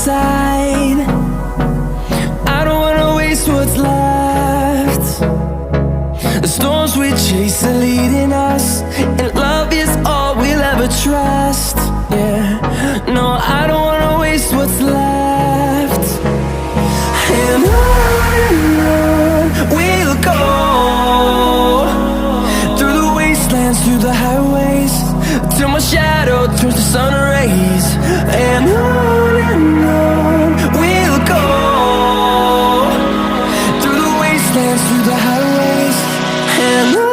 inside. I don't wanna waste what's left. The storms we chase are leading us, and love is all we'll ever trust. Yeah, no, I don't wanna waste what's left. And on we'll go, through the wastelands, through the highways, till my shadow turns to sun rays. And on we'll go, through the wastelands, through the highways, and on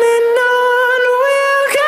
we'll go.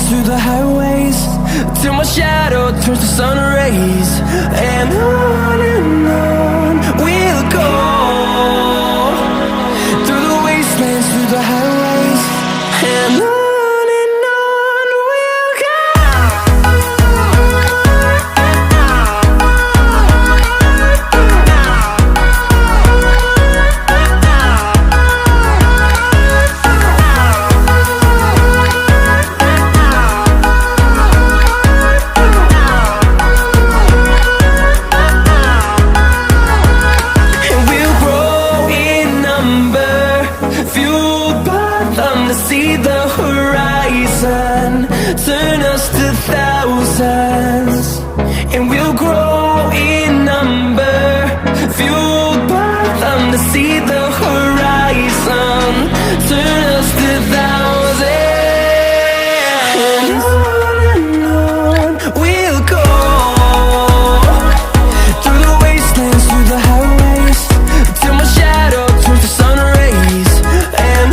Through the highways, till my shadow turns to sun rays. And on we'll go, through the wastelands, through the highways, and on we'll go. See the horizon turn us to thousands, and we'll grow in number, fueled by them. To see the horizon turn us to thousands, and on we'll go, through the wastelands, through the highways, till my shadow turns to sun rays. And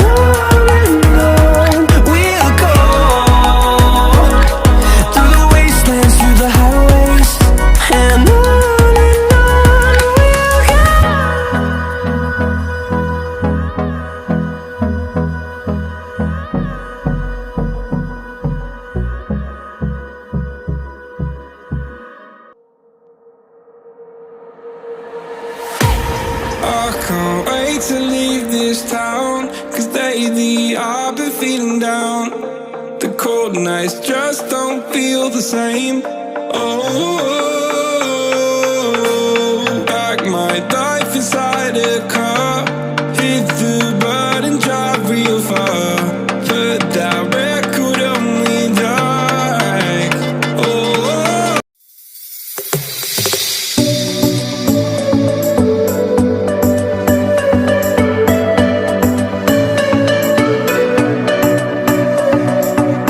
I can't wait to leave this town, 'cause lately I've been feeling down. The cold nights just don't feel the same. Oh, like my life inside a